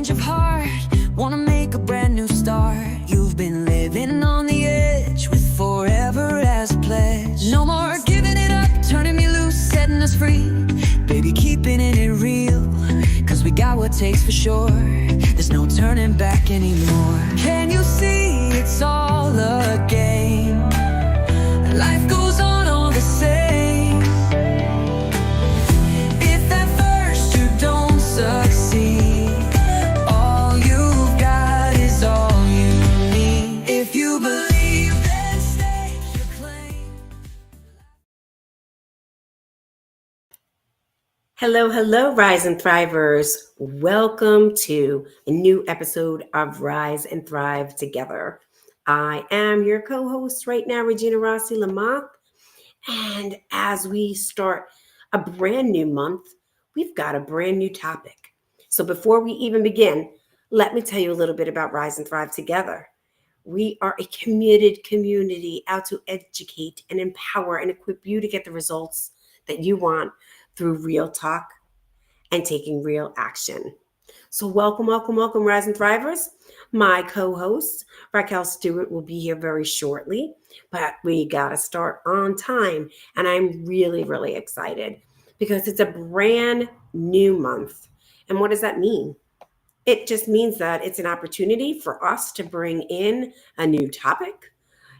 change of heart, wanna make a brand new start. You've been living on the edge with forever as a pledge. No more giving it up, turning me loose, setting us free. Baby, keeping it real, cause we got what it takes for sure. There's no turning back anymore. Can you see it's all a game? Life goes on all the same. If at first you don't succeed, all you've got is all you need. If you believe, then stake your claim. Hello, Rise and Thrivers. Welcome to a new episode of Rise and Thrive Together. I am your co-host right now, Regina Rossi Lamothe. And as we start a brand new month, we've got a brand new topic. So before we even begin, let me tell you a little bit about Rise and Thrive Together. We are a committed community out to educate and empower and equip you to get the results that you want through real talk and taking real action. So welcome, Rise and Thrivers. My co-host, Raquel Stuart, will be here very shortly, but we got to start on time. And I'm really excited because it's a brand new month. And what does that mean? It just means that it's an opportunity for us to bring in a new topic.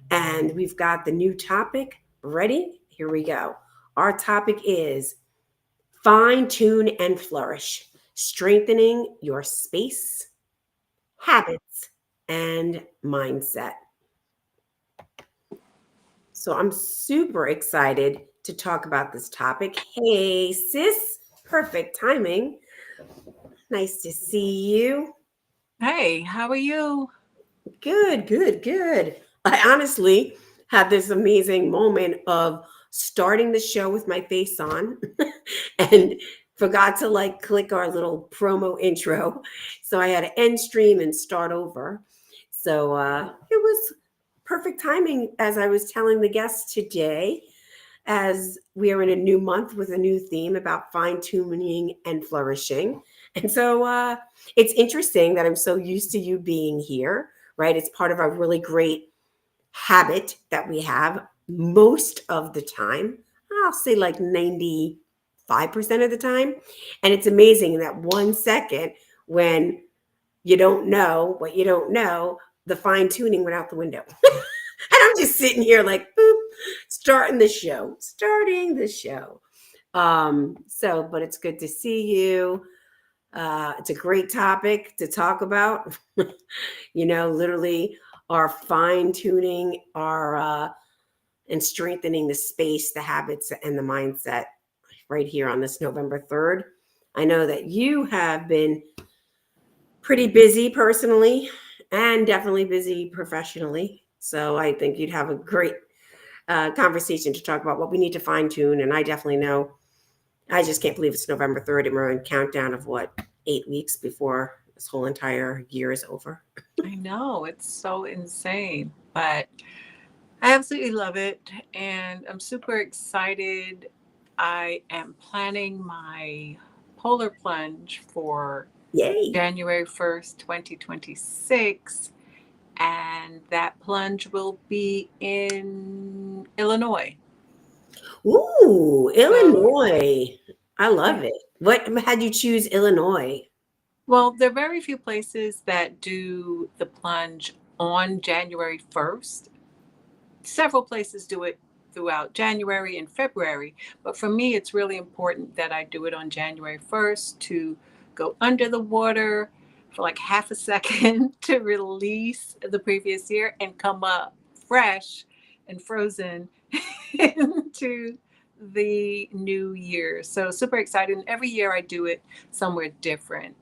And we've got the new topic ready. Here we go. Our topic is fine tune and flourish, strengthening your space, habits, and mindset. So I'm super excited to talk about this topic. Hey, sis, perfect timing. Nice to see you. Hey, how are you? Good. I honestly had this amazing moment of starting the show with my face on and forgot to click our little promo intro. So I had to end stream and start over. So it was perfect timing as I was telling the guests today, as we are in a new month with a new theme about fine tuning and flourishing. And so it's interesting that I'm so used to you being here, right? It's part of our really great habit that we have most of the time. I'll say like 95% of the time. And it's amazing in that 1 second when you don't know what you don't know, the fine tuning went out the window. And I'm just sitting here like, boop, starting the show. But it's good to see you. It's a great topic to talk about. Literally our fine tuning, our and strengthening the space, the habits, and the mindset right here on this November 3rd. I know that you have been pretty busy personally and definitely busy professionally. So I think you'd have a great conversation to talk about what we need to fine tune. And I definitely know, I just can't believe it's November 3rd and we're in countdown of 8 weeks before this whole entire year is over. I know it's so insane, but I absolutely love it and I'm super excited. I am planning my polar plunge for Yay. January 1st, 2026, and that plunge will be in Illinois. Ooh, So, Illinois. I yeah. love it. What had you choose Illinois? Well, there are very few places that do the plunge on January 1st. Several places do it throughout January and February, but for me, it's really important that I do it on January 1st to go under the water for like half a second to release the previous year and come up fresh and frozen into the new year. So, super excited. And every year I do it somewhere different.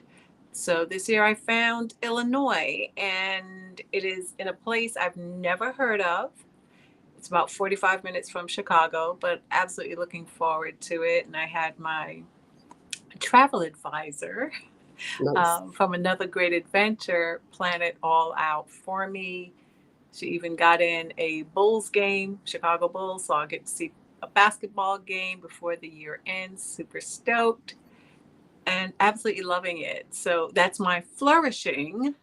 So, this year I found Illinois, and it is in a place I've never heard of. It's about 45 minutes from Chicago, but absolutely looking forward to it. And I had my travel advisor Nice. from another great adventure plan it all out for me. She even got in a Bulls game, Chicago Bulls, so I'll get to see a basketball game before the year ends. Super stoked. and absolutely loving it. So that's my flourishing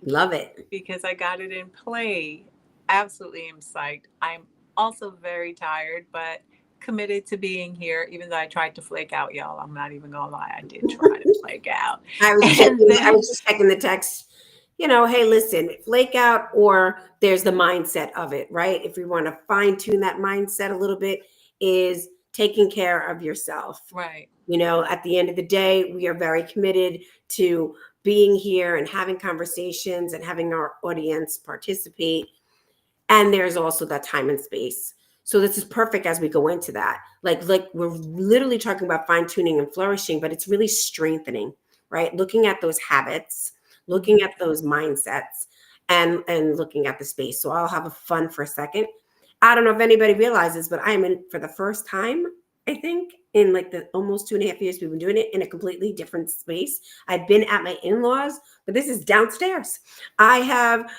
Love it. because I got it in play. Absolutely am psyched. I'm also very tired, but committed to being here, even though I tried to flake out, y'all. I'm not even gonna lie, I did try to flake out. And I then was just checking the text. Hey, listen, flake out, or there's the mindset of it, right? If we want to fine tune that mindset a little bit, is taking care of yourself. right. At the end of the day, we are very committed to being here and having conversations and having our audience participate. And there's also that time and space. So this is perfect as we go into that. Like we're literally talking about fine tuning and flourishing, but it's really strengthening, right? Looking at those habits, looking at those mindsets, and looking at the space. So I'll have a fun for a second. I don't know if anybody realizes, but I'm in for the first time, I think, in like the almost 2.5 years we've been doing it, in a completely different space. I've been at my in-laws, but this is downstairs. I have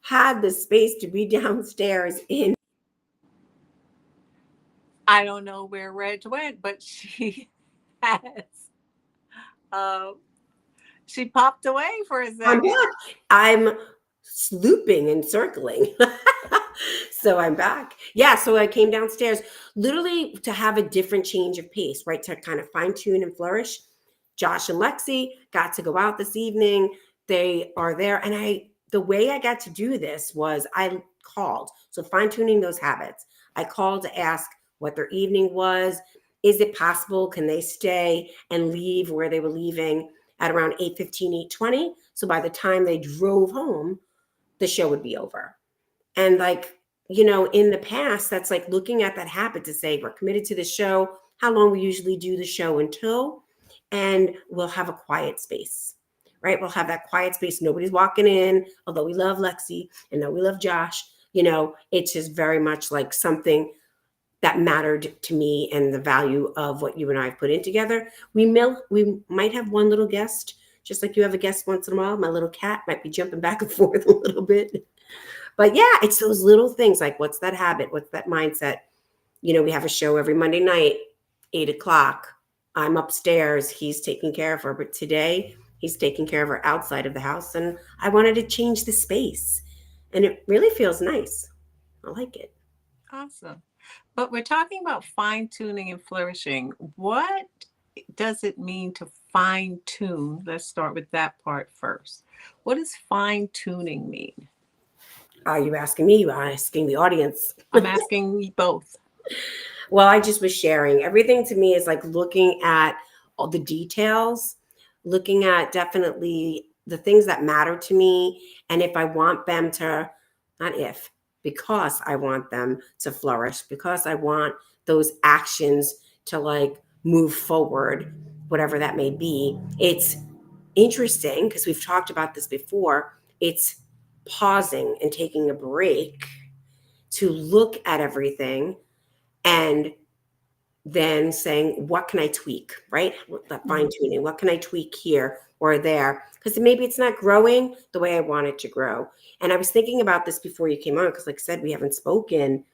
had the space to be downstairs in. I don't know where Reg went, but she has uh she popped away for a I'm second. back. I'm looping and circling. So I'm back. Yeah, so I came downstairs literally to have a different change of pace, right? To kind of fine tune and flourish. Josh and Lexi got to go out this evening. They are there. And the way I got to do this was I called. So fine tuning those habits. I called to ask what their evening was. Is it possible? Can they stay and leave where they were leaving at around 8:15, 8:20? So by the time they drove home, the show would be over. And in the past, that's like looking at that habit to say, we're committed to the show, how long we usually do the show until, and we'll have a quiet space, right? We'll have that quiet space. Nobody's walking in, although we love Lexi and though we love Josh, it's just very much like something that mattered to me and the value of what you and I have put in together. We might have one little guest, just like you have a guest once in a while. My little cat might be jumping back and forth a little bit. But yeah, it's those little things like, what's that habit? What's that mindset? We have a show every Monday night, 8:00. I'm upstairs. He's taking care of her. But today, he's taking care of her outside of the house. And I wanted to change the space. And it really feels nice. I like it. Awesome. But we're talking about fine tuning and flourishing. What does it mean to fine tune? Let's start with that part first. What does fine tuning mean? Are you asking me? You are asking the audience. I'm asking you both. Well, I just was sharing. Everything to me is like looking at all the details, looking at definitely the things that matter to me. And if I want them to, not if, because I want them to flourish, because I want those actions to like move forward, whatever that may be. It's interesting because we've talked about this before. It's pausing and taking a break to look at everything and then saying, what can I tweak, right? That fine tuning, what can I tweak here or there? Because maybe it's not growing the way I want it to grow. And I was thinking about this before you came on, because like I said, we haven't spoken.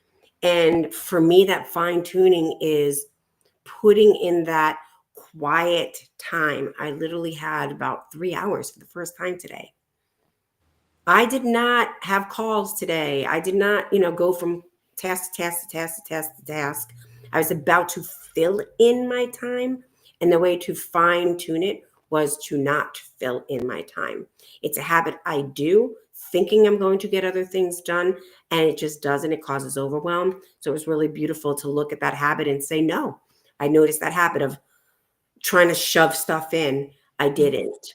And for me, that fine tuning is putting in that quiet time. I literally had about 3 hours for the first time today. I did not have calls today. I did not, go from task to task to task to task to task. I was about to fill in my time. And the way to fine tune it was to not fill in my time. It's a habit I do, thinking I'm going to get other things done, and it just doesn't. It causes overwhelm. So it was really beautiful to look at that habit and say, no. I noticed that habit of trying to shove stuff in. I didn't.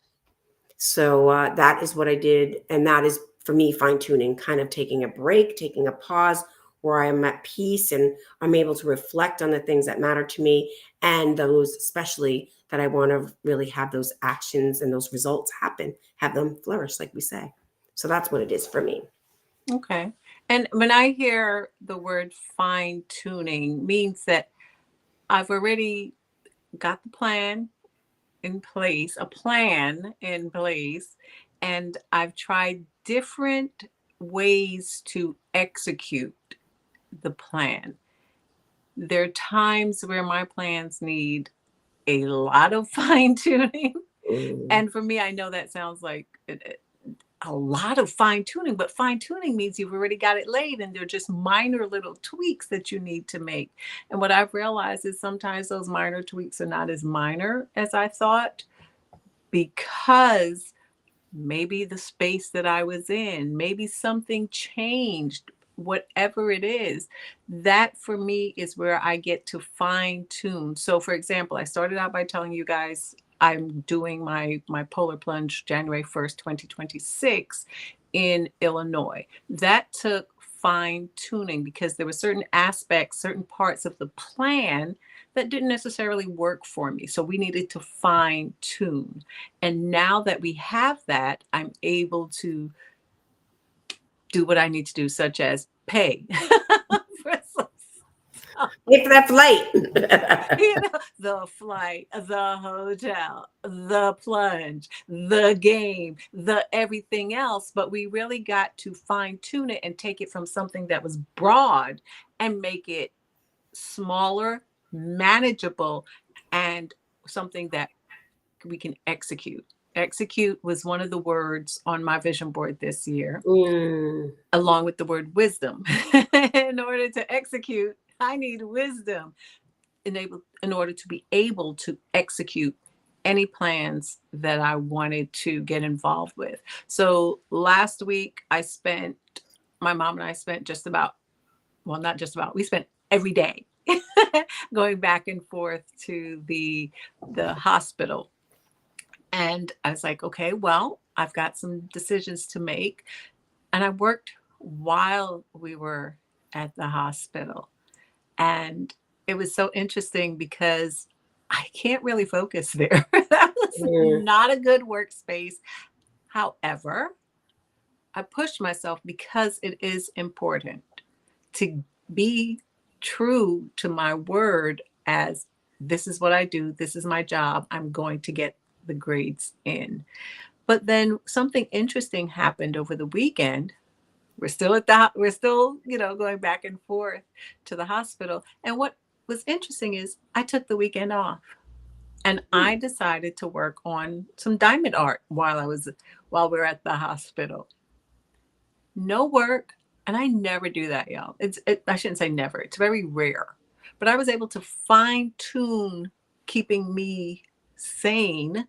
So that is what I did. And that is, for me, fine tuning, kind of taking a break, taking a pause where I'm at peace and I'm able to reflect on the things that matter to me, and those especially that I want to really have those actions and those results happen, have them flourish, like we say. So that's what it is for me. Okay. And when I hear the word fine tuning, means that I've already got the plan in place, a plan in place, and I've tried different ways to execute the plan. There are times where my plans need a lot of fine tuning. Mm. And for me, I know that sounds like a lot of fine tuning, but fine tuning means you've already got it laid and they're just minor little tweaks that you need to make. And what I've realized is sometimes those minor tweaks are not as minor as I thought, because maybe the space that I was in, maybe something changed, whatever it is. That for me is where I get to fine tune. So, for example, I started out by telling you guys I'm doing my polar plunge January 1st, 2026 in Illinois. That took fine tuning because there were certain aspects, certain parts of the plan that didn't necessarily work for me. So we needed to fine tune. And now that we have that, I'm able to do what I need to do, such as pay for some stuff. Pay for that flight. The flight, the hotel, the plunge, the game, the everything else. But we really got to fine tune it and take it from something that was broad and make it smaller, manageable, and something that we can execute. Execute was one of the words on my vision board this year, Mm. along with the word wisdom. In order to execute, I need wisdom in order to be able to execute any plans that I wanted to get involved with. So last week, my mom and I spent just about, well, not just about, we spent every day going back and forth to the hospital. And I was like, okay, well, I've got some decisions to make. And I worked while we were at the hospital. And it was so interesting because I can't really focus there. That was Mm. not a good workspace. However, I pushed myself because it is important to be true to my word as this is what I do, this is my job, I'm going to get the grades in. But then something interesting happened over the weekend. We're still, going back and forth to the hospital. And what was interesting is I took the weekend off and I decided to work on some diamond art while we were at the hospital. No work, and I never do that, y'all. I shouldn't say never. It's very rare. But I was able to fine tune keeping me sane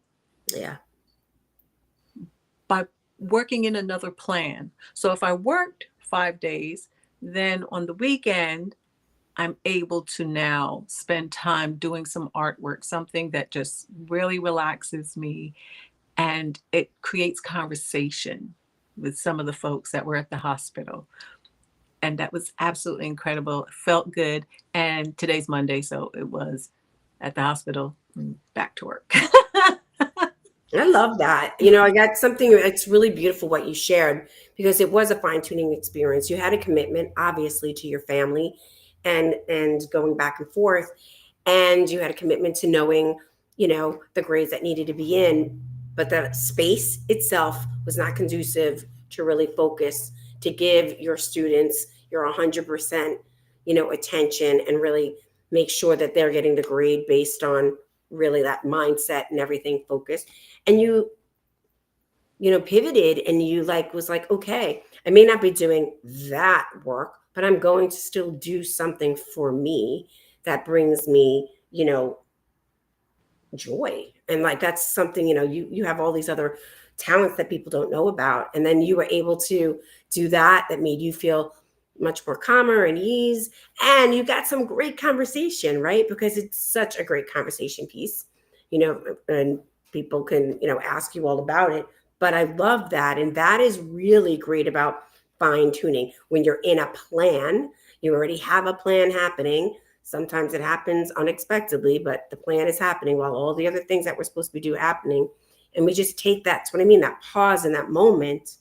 Yeah. by working in another plan. So if I worked 5 days, then on the weekend, I'm able to now spend time doing some artwork, something that just really relaxes me, and it creates conversation with some of the folks that were at the hospital. And that was absolutely incredible. It felt good. And today's Monday, so it was at the hospital and back to work. I love that. I got something that's really beautiful what you shared because it was a fine tuning experience. You had a commitment, obviously, to your family and going back and forth. And you had a commitment to knowing, the grades that needed to be in. But the space itself was not conducive to really focus, to give your students your 100%, attention and really make sure that they're getting the grade based on really that mindset and everything focused. And you pivoted and you was like, okay, I may not be doing that work, but I'm going to still do something for me that brings me, joy. And that's something, you have all these other talents that people don't know about. And then you were able to do that made you feel much more calmer and ease. And you got some great conversation, right? Because it's such a great conversation piece, and people can, ask you all about it. But I love that. And that is really great about fine tuning. When you're in a plan, you already have a plan happening. Sometimes it happens unexpectedly, but the plan is happening while all the other things that we're supposed to be doing happening. And we just take that's what I mean, that pause in that moment,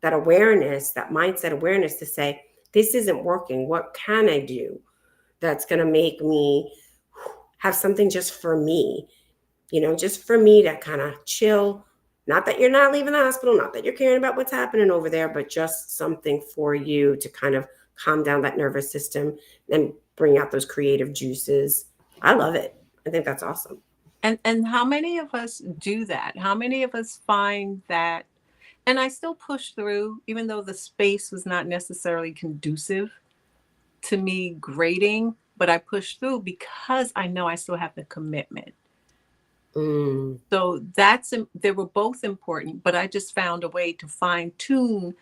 that awareness, that mindset awareness to say, this isn't working. What can I do that's going to make me have something just for me, just for me to kind of chill. Not that you're not leaving the hospital, not that you're caring about what's happening over there, but just something for you to kind of calm down that nervous system and bring out those creative juices. I love it. I think that's awesome. And how many of us do that? How many of us find that? And I still push through, even though the space was not necessarily conducive to me grading, but I push through because I know I still have the commitment. Mm. So they were both important, but I just found a way to fine tune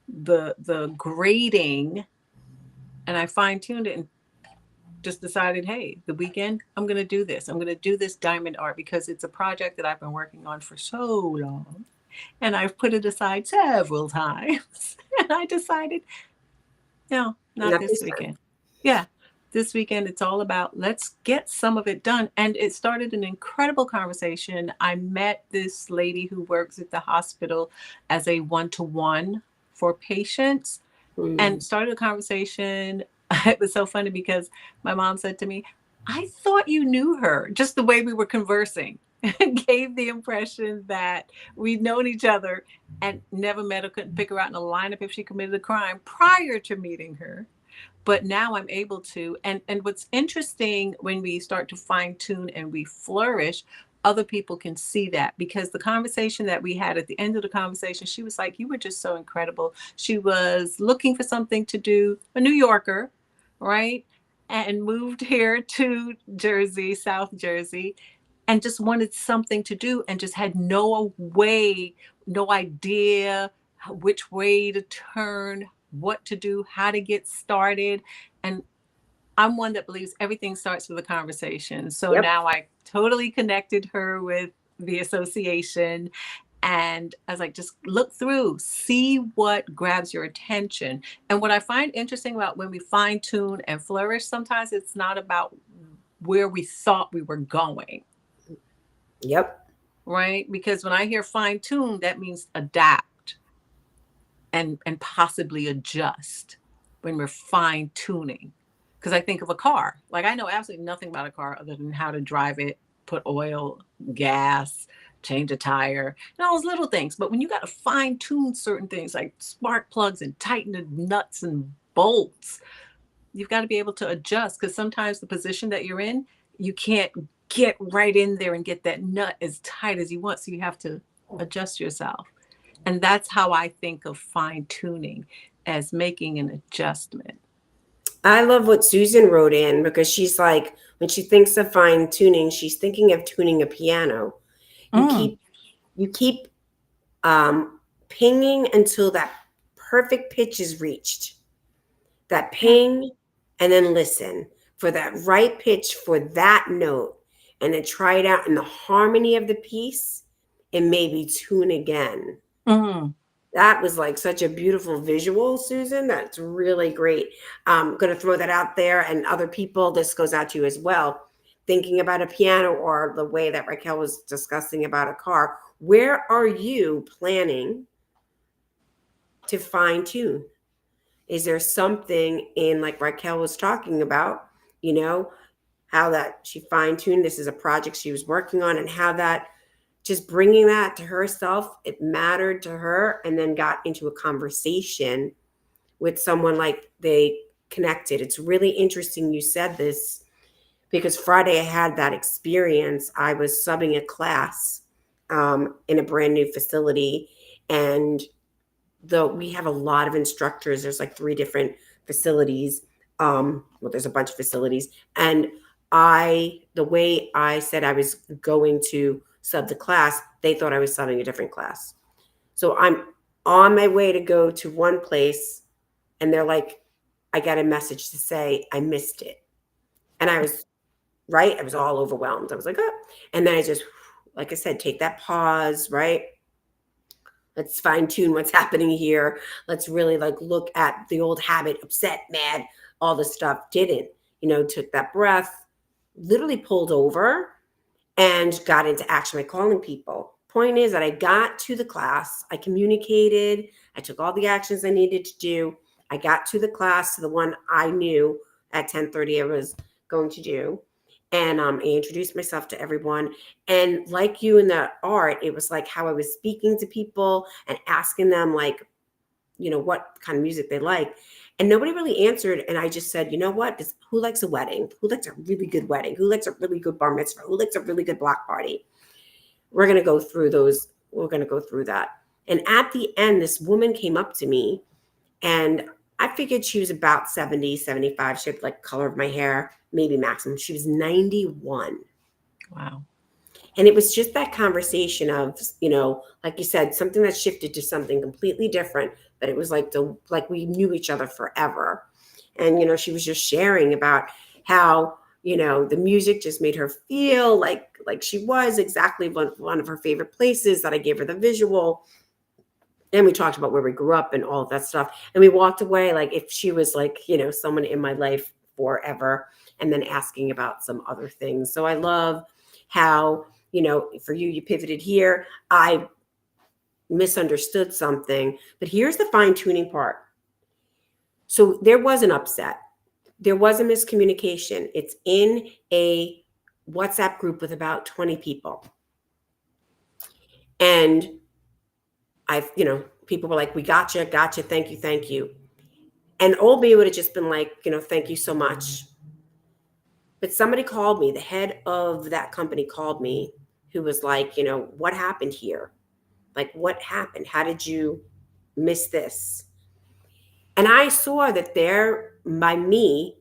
the grading, and I fine tuned it and just decided, hey, the weekend I'm going to do this. I'm going to do this diamond art because it's a project that I've been working on for so long, and I've put it aside several times, and I decided, no, not Not this this time. weekend. Yeah. This weekend, it's all about let's get some of it done. And it started an incredible conversation. I met this lady who works at the hospital as a one-to-one for patients and Mm. started a conversation. It was so funny because my mom said to me, I thought you knew her, just the way we were conversing. Gave the impression that we'd known each other and never met her, couldn't pick her out in a lineup if she committed a crime prior to meeting her. But now I'm able to. And what's interesting when we start to fine tune and we flourish, other people can see that because the conversation that we had at the end of the conversation, she was like, you were just so incredible. She was looking for something to do, a New Yorker, right? And moved here to Jersey, South Jersey, and just wanted something to do and just had no way, no idea which way to turn, what to do, how to get started. And I'm one that believes everything starts with a conversation. So Yep. now I totally connected her with the association. And I was like, just look through, see what grabs your attention. And what I find interesting about when we fine tune and flourish, sometimes it's not about where we thought we were going, Yep. right? Because when I hear fine tune, that means adapt and possibly adjust when we're fine tuning. Because I think of a car, like I know absolutely nothing about a car other than how to drive it, put oil, gas, change a tire, and all those little things. But when you got to fine tune certain things like spark plugs and tighten the nuts and bolts, you've got to be able to adjust because sometimes the position that you're in, you can't get right in there and get that nut as tight as you want. So you have to adjust yourself. And that's how I think of fine tuning, as making an adjustment. I love what Susan wrote in because she's like, when she thinks of fine tuning, she's thinking of tuning a piano. You Mm. keep you keep pinging until that perfect pitch is reached. That Yeah. ping, and then listen for that right pitch for that note, and then try it out in the harmony of the piece, and maybe tune again. Mm. That was like such a beautiful visual, Susan. That's really great. I'm going to throw that out there, and other people, this goes out to you as well. Thinking about a piano or the way that Raquel was discussing about a car, where are you planning to fine tune? Is there something in, like Raquel was talking about, you know, how that she fine tuned? This is a project she was working on, and how that just bringing that to herself, it mattered to her, and then got into a conversation with someone, like they connected. It's really interesting you said this because Friday I had that experience. I was subbing a class in a brand new facility, and though we have a lot of instructors, there's like 3 different facilities. Well, there's a bunch of facilities, and the way I said I was going to sub the class, they thought I was subbing a different class. So I'm on my way to go to one place, and they're like, I got a message to say I missed it. And I was right. I was all overwhelmed. I was like, oh. And then I just, like I said, take that pause, right? Let's fine tune what's happening here. Let's really like look at the old habit, upset, mad, all the stuff. Didn't, took that breath, literally pulled over, and got into action by calling people. Point is that I got to the class, I communicated, I took all the actions I needed to do. I got to the class, to the one I knew at 10:30 I was going to do. And I introduced myself to everyone. And like you in the art, it was like how I was speaking to people and asking them, like, what kind of music they like. And nobody really answered. And I just said, you know what? Who likes a wedding? Who likes a really good wedding? Who likes a really good bar mitzvah? Who likes a really good block party? We're going to go through those. We're going to go through that. And at the end, this woman came up to me, and I figured she was about 70, 75. She had like color of my hair, maybe maximum. She was 91. Wow. And it was just that conversation of, like you said, something that shifted to something completely different, but it was like we knew each other forever. And, she was just sharing about how, the music just made her feel like she was exactly one of her favorite places, that I gave her the visual. And we talked about where we grew up and all of that stuff. And we walked away like if she was like, someone in my life forever, and then asking about some other things. So I love how, for you pivoted here. I misunderstood something, but here's the fine tuning part. So there was an upset. There was a miscommunication. It's in a WhatsApp group with about 20 people. And people were like, we gotcha, thank you. And old me would have just been like, thank you so much. But somebody called me, the head of that company called me, who was like, what happened here? Like, what happened? How did you miss this? And I saw that there, by me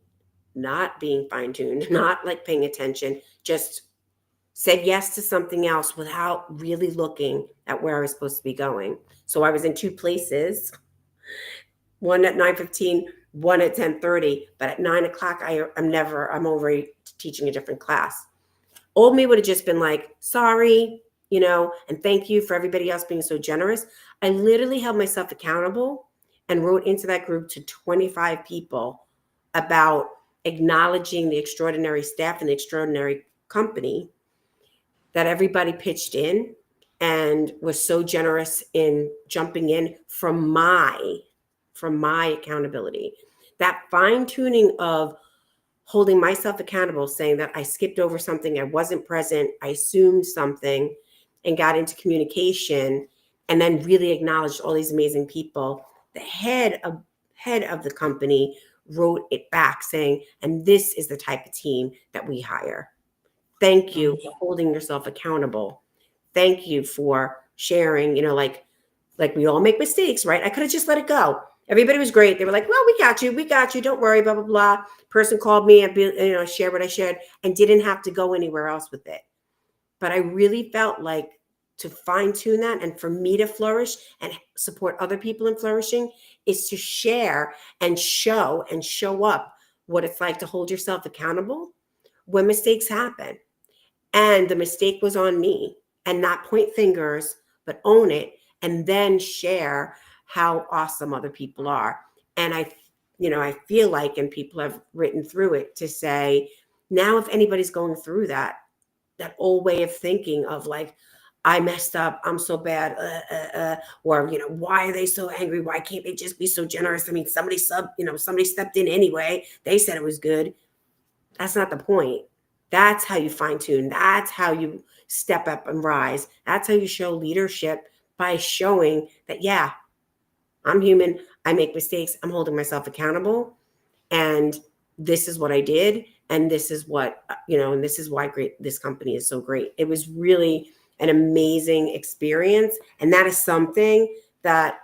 not being fine-tuned, not like paying attention, just said yes to something else without really looking at where I was supposed to be going. So I was in two places, one at 9:15, one at 10:30, but at 9 o'clock, I'm already teaching a different class. Old me would have just been like, sorry, and thank you for everybody else being so generous. I literally held myself accountable and wrote into that group to 25 people about acknowledging the extraordinary staff and the extraordinary company, that everybody pitched in and was so generous in jumping in from my accountability. That fine tuning of holding myself accountable, saying that I skipped over something, I wasn't present, I assumed something, and got into communication, and then really acknowledged all these amazing people. The head of the company wrote it back saying, and this is the type of team that we hire. Thank you for holding yourself accountable. Thank you for sharing, like we all make mistakes, right? I could have just let it go. Everybody was great. They were like, well, we got you. Don't worry, blah, blah, blah. Person called me and, shared what I shared and didn't have to go anywhere else with it. But I really felt like to fine tune that, and for me to flourish and support other people in flourishing, is to share and show up what it's like to hold yourself accountable when mistakes happen. And the mistake was on me, and not point fingers, but own it, and then share how awesome other people are. And I feel like, and people have written through it to say, now if anybody's going through that old way of thinking of like, I messed up, I'm so bad, or, why are they so angry? Why can't they just be so generous? I mean, somebody stepped in anyway. They said it was good. That's not the point. That's how you fine tune. That's how you step up and rise. That's how you show leadership, by showing that, yeah, I'm human. I make mistakes. I'm holding myself accountable. And this is what I did. And this is what, and this is why this company is so great. It was really an amazing experience. And that is something that,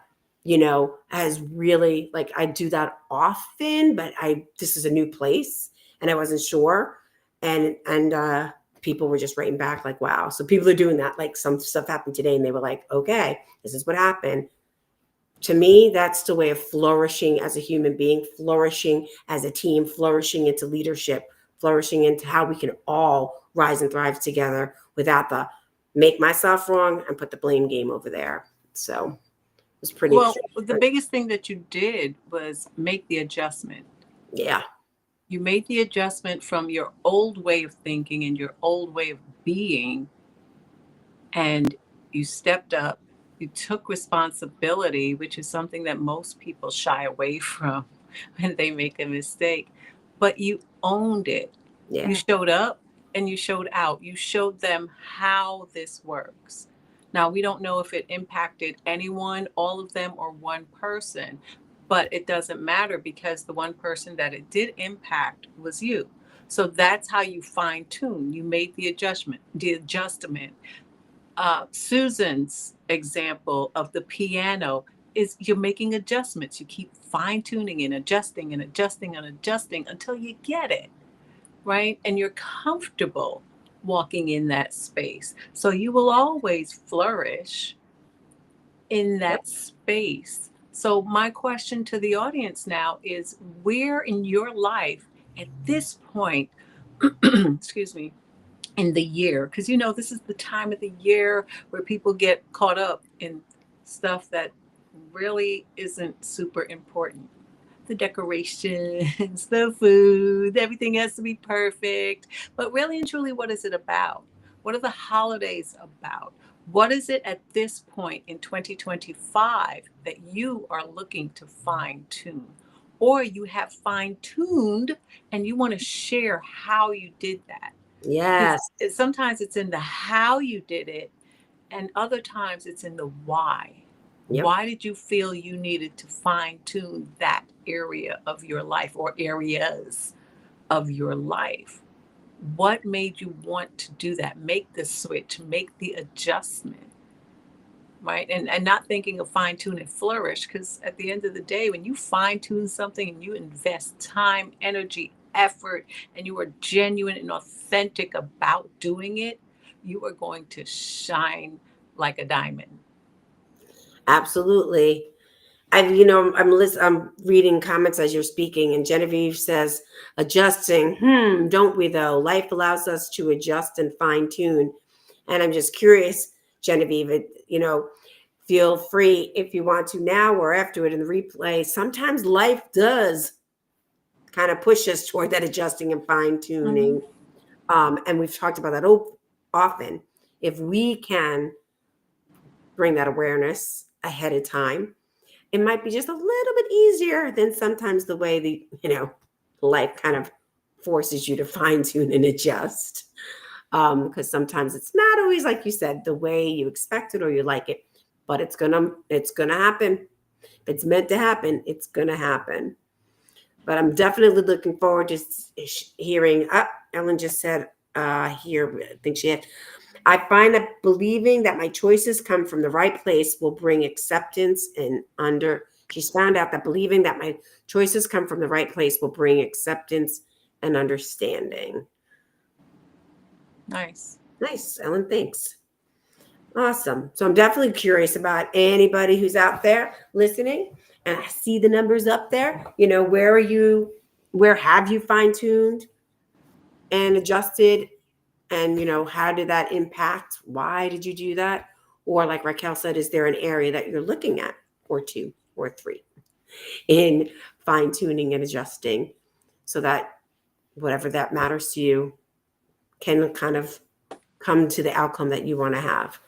has really, like, I do that often, but this is a new place and I wasn't sure. And people were just writing back like, wow. So people are doing that. Like, some stuff happened today and they were like, okay, this is what happened. To me, that's the way of flourishing as a human being, flourishing as a team, flourishing into leadership, flourishing into how we can all rise and thrive together without the make myself wrong and put the blame game over there. So it was pretty. Well, the biggest thing that you did was make the adjustment. Yeah. You made the adjustment from your old way of thinking and your old way of being, and you stepped up. You took responsibility, which is something that most people shy away from when they make a mistake, but you owned it. Yeah. You showed up and you showed out. You showed them how this works. Now, we don't know if it impacted anyone, all of them, or one person, but it doesn't matter because the one person that it did impact was you. So that's how you fine tune. You made the adjustment. The adjustment. Susan's example of the piano is you're making adjustments. You keep fine tuning and adjusting and adjusting and adjusting until you get it, right? And you're comfortable walking in that space. So you will always flourish in Yep. that space. So, my question to the audience now is where in your life at this point, excuse me, in the year, because this is the time of the year where people get caught up in stuff that really isn't super important. The decorations, the food, everything has to be perfect. But really and truly, what is it about? What are the holidays about? What is it at this point in 2025 that you are looking to fine tune? Or you have fine tuned and you want to share how you did that? Because Yes. sometimes it's in the how you did it, and other times it's in the why. Yep. Why did you feel you needed to fine tune that area of your life or areas of your life? What made you want to do that? Make the switch, make the adjustment, right? And not thinking of fine tune and flourish, because at the end of the day, when you fine tune something and you invest time, energy, effort, and you are genuine and authentic about doing it, you are going to shine like a diamond. Absolutely. I'm reading comments as you're speaking, and Genevieve says, adjusting. Don't we though? Life allows us to adjust and fine tune. And I'm just curious, Genevieve, feel free if you want to now or after it in the replay. Sometimes life does kind of push us toward that adjusting and fine Mm-hmm. tuning. And we've talked about that often. If we can bring that awareness ahead of time, it might be just a little bit easier than sometimes the way life kind of forces you to fine tune and adjust. Because sometimes it's not always like you said the way you expect it or you like it, but it's gonna happen. If it's meant to happen, it's gonna happen. But I'm definitely looking forward to hearing. Ellen just said here. I think she had. I find that believing that my choices come from the right place will bring acceptance and under. She's found out that believing that my choices come from the right place will bring acceptance and understanding. Nice. Nice, Ellen. Thanks. Awesome. So I'm definitely curious about anybody who's out there listening. And I see the numbers up there. Where are you? Where have you fine tuned and adjusted? And how did that impact? Why did you do that? Or like Raquel said, is there an area that you're looking at, or two or three, in fine tuning and adjusting so that whatever that matters to you can kind of come to the outcome that you want to have?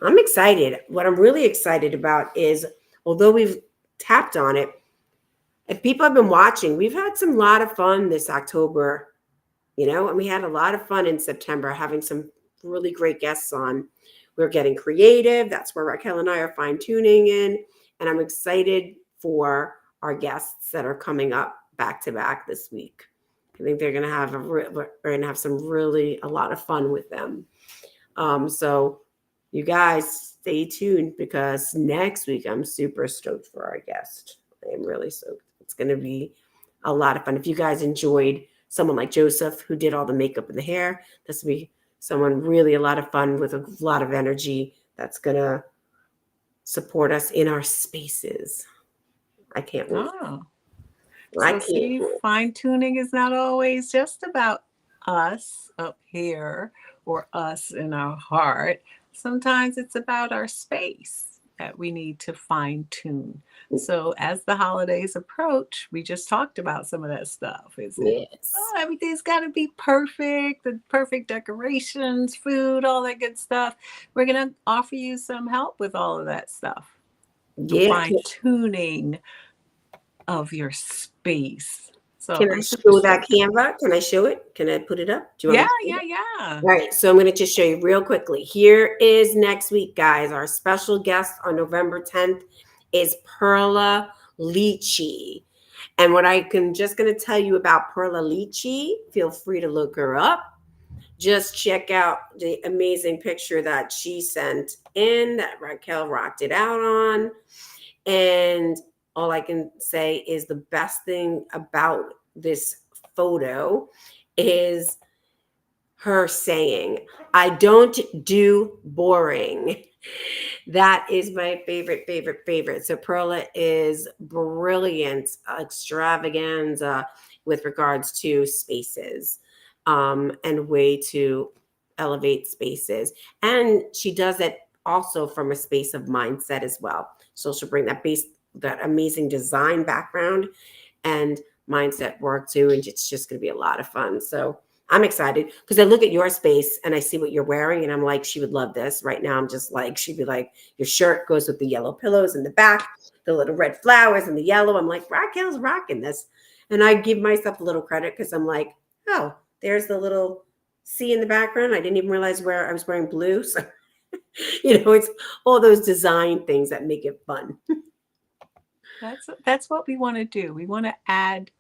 I'm excited. What I'm really excited about is, although we've tapped on it, if people have been watching, we've had some lot of fun this October, and we had a lot of fun in September having some really great guests on. We're getting creative. That's where Raquel and I are fine tuning in. And I'm excited for our guests that are coming up back to back this week. I think they're going to have we're going to have a lot of fun with them. So you guys stay tuned because next week I'm super stoked for our guest. I am really stoked. It's going to be a lot of fun. If you guys enjoyed someone like Joseph who did all the makeup and the hair, this will be someone really a lot of fun with a lot of energy that's going to support us in our spaces. I can't wait. Oh. I So, can't see, wait. fine tuning is not always just about us up here or us in our heart. Sometimes it's about our space that we need to fine tune. So, as the holidays approach, we just talked about some of that stuff. Is it, Yes. oh, everything's got to be perfect, the perfect decorations, food, all that good stuff. We're going to offer you some help with all of that stuff. The Yeah. fine tuning of your space. So Can I I'm super show that stoked. Canva? Can I show it? Can I put it up? Do you want Yeah, me to show yeah, it? yeah. All right, so I'm going to just show you real quickly. Here is next week, guys. Our special guest on November 10th is Perla Lychee. And what I can just going to tell you about Perla Lychee, feel free to look her up. Just check out the amazing picture that she sent in that Raquel rocked it out on. And all I can say is the best thing about this photo is her saying, I don't do boring. That is my favorite. So Perla is brilliant, extravaganza with regards to spaces and way to elevate spaces. And she does it also from a space of mindset as well. So she'll bring that amazing design background and mindset work too. And it's just going to be a lot of fun. So I'm excited because I look at your space and I see what you're wearing and I'm like, she would love this. Right now, I'm just like, she'd be like, your shirt goes with the yellow pillows in the back, the little red flowers and the yellow. I'm like, Raquel's rocking this. And I give myself a little credit because I'm like, oh, there's the little C in the background. I didn't even realize where I was wearing blue. So, it's all those design things that make it fun. That's what we want to do. We want to add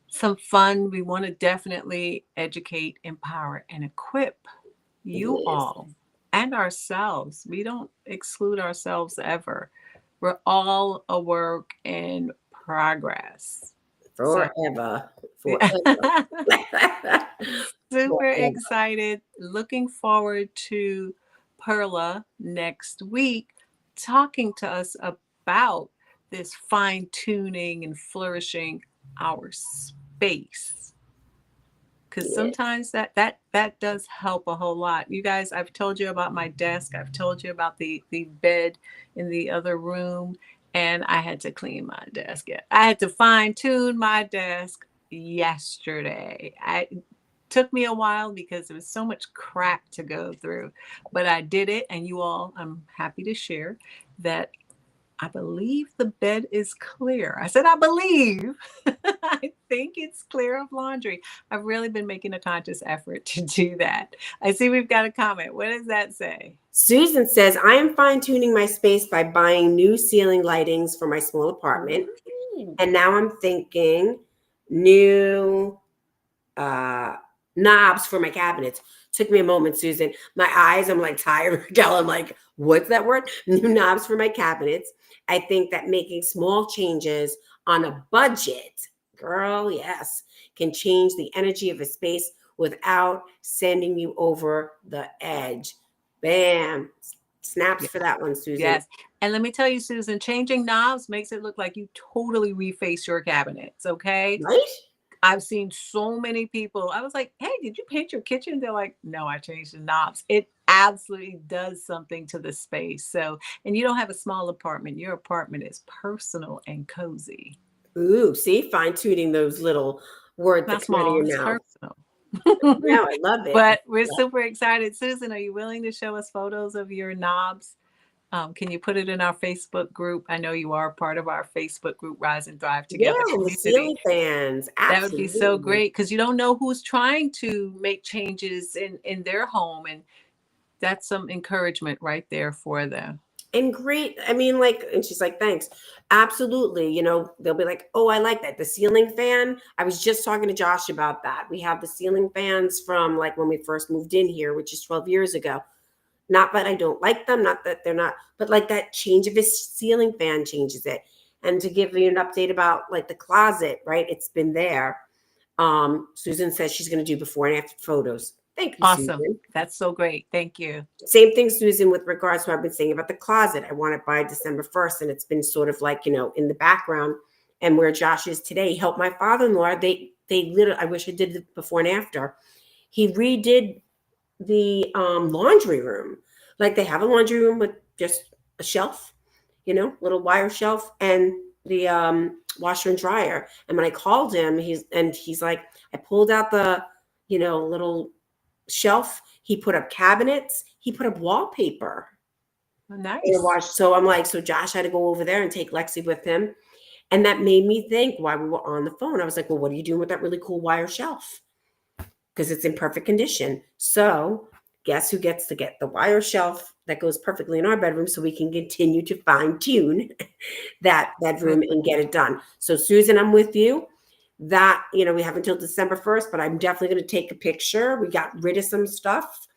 some fun. We want to definitely educate, empower, and equip you Yes, all and ourselves. We don't exclude ourselves ever. We're all a work in progress. So forever. super Forever. excited. Looking forward to Perla next week talking to us about this fine tuning and flourishing our space. Because Yes. sometimes that does help a whole lot. You guys, I've told you about my desk. I've told you about the bed in the other room, and I had to clean my desk. I had to fine tune my desk yesterday. It took me a while because there was so much crap to go through, but I did it. And you all, I'm happy to share that I believe the bed is clear. I said, I believe. I think it's clear of laundry. I've really been making a conscious effort to do that. I see we've got a comment. What does that say? Susan says, I am fine tuning my space by buying new ceiling lightings for my small apartment. Ooh. And now I'm thinking new knobs for my cabinets. Took me a moment, Susan. My eyes, I'm like tired, Raquel. I'm like, what's that word? New knobs for my cabinets. I think that making small changes on a budget, girl, yes, can change the energy of a space without sending you over the edge. Bam. Snaps for that one, Susan. Yes. And let me tell you, Susan, changing knobs makes it look like you totally reface your cabinets. Okay. Right? I've seen so many people. I was like, hey, did you paint your kitchen? They're like, no, I changed the knobs. It absolutely does something to the space. So, and you don't have a small apartment. Your apartment is personal and cozy. Ooh, see, fine tuning those little words that Not come out of small, your it's mouth. personal. No, I love it. But we're super excited. Susan, are you willing to show us photos of your knobs? Can you put it in our Facebook group? I know you are part of our Facebook group, Rise and Thrive Yeah, Together and the community. ceiling fans. That would be so Absolutely. great because you don't know who's trying to make changes in their home, and that's some encouragement right there for them. And great. I mean, like, and she's like, thanks. Absolutely. They'll be like, oh, I like that. The ceiling fan. I was just talking to Josh about that. We have the ceiling fans from like when we first moved in here, which is 12 years ago. Not that I don't like them, not that they're not, but like that change of a ceiling fan changes it. And to give you an update about like the closet, right? It's been there. Susan says she's going to do before and after photos. Thank you, Awesome. Susan. That's so great. Thank you. Same thing, Susan, with regards to what I've been saying about the closet. I want it by December 1st, and it's been sort of like, in the background. And where Josh is today, he helped my father-in-law. They literally, I wish I did it before and after. He redid the laundry room. Like they have a laundry room with just a shelf, little wire shelf, and the washer and dryer. And when I called him, he's like, I pulled out the, little shelf. He put up cabinets. He put up wallpaper. Nice. So I'm like, so Josh had to go over there and take Lexi with him. And that made me think while we were on the phone, I was like, well, what are you doing with that really cool wire shelf? Because it's in perfect condition. So guess who gets to get the wire shelf that goes perfectly in our bedroom so we can continue to fine tune that bedroom and get it done. So Susan, I'm with you. That, we have until December 1st, but I'm definitely going to take a picture. We got rid of some stuff.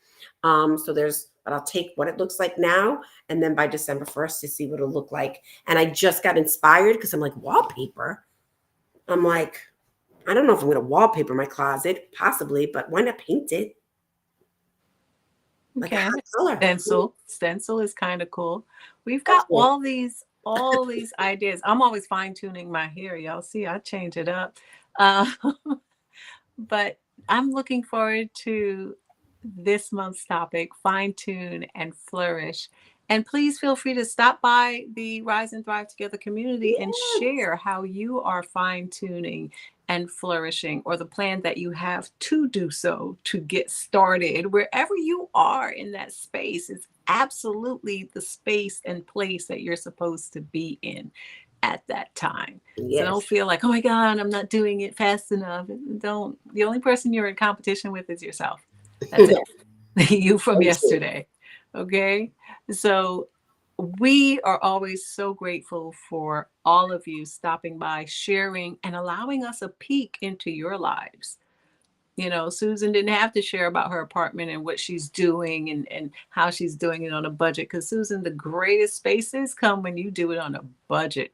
But I'll take what it looks like now, and then by December 1st to see what it'll look like. And I just got inspired because I'm like, wallpaper. I'm like, I don't know if I'm going to wallpaper my closet, possibly, but why not paint it? Like a Okay. hot color. Stencil is kind of cool. We've got all these ideas. I'm always fine tuning my hair. Y'all see, I change it up. Uh, but I'm looking forward to this month's topic, fine tune and flourish. And please feel free to stop by the Rise and Thrive Together community and share how you are fine tuning and flourishing, or the plan that you have to do so to get started. Wherever you are in that space is absolutely the space and place that you're supposed to be in at that time. Yes. So don't feel like, oh my God, I'm not doing it fast enough. The only person you're in competition with is yourself. That's it. You from yesterday. Okay. So we are always so grateful for all of you stopping by, sharing, and allowing us a peek into your lives. Susan didn't have to share about her apartment and what she's doing and how she's doing it on a budget. Because Susan, the greatest spaces come when you do it on a budget.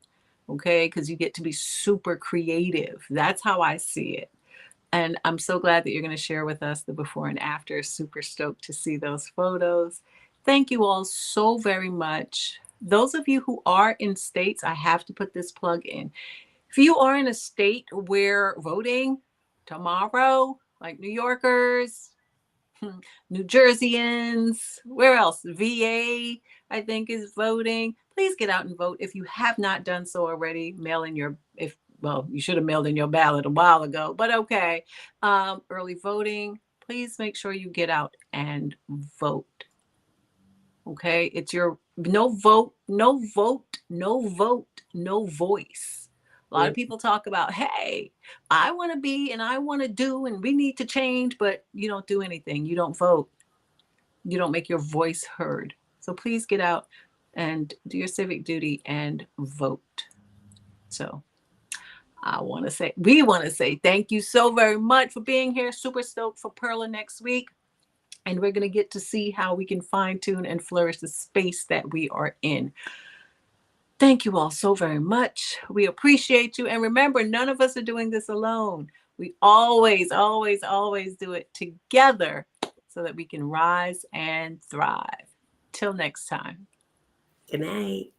Okay. Because you get to be super creative. That's how I see it. And I'm so glad that you're going to share with us the before and after. Super stoked to see those photos. Thank you all so very much. Those of you who are in states, I have to put this plug in. If you are in a state where voting tomorrow, like New Yorkers, New Jerseyans, where else? VA, I think, is voting. Please get out and vote. If you have not done so already, you should have mailed in your ballot a while ago, but okay. Early voting, please make sure you get out and vote. Okay. It's your no vote, no vote, no vote, no voice. A lot of people talk about, hey, I want to be and I want to do and we need to change, but you don't do anything. You don't vote. You don't make your voice heard. So please get out and do your civic duty and vote. So we want to say thank you so very much for being here. Super stoked for Perla next week. And we're going to get to see how we can fine tune and flourish the space that we are in. Thank you all so very much. We appreciate you. And remember, none of us are doing this alone. We always, always, always do it together so that we can rise and thrive. Till next time. Good night.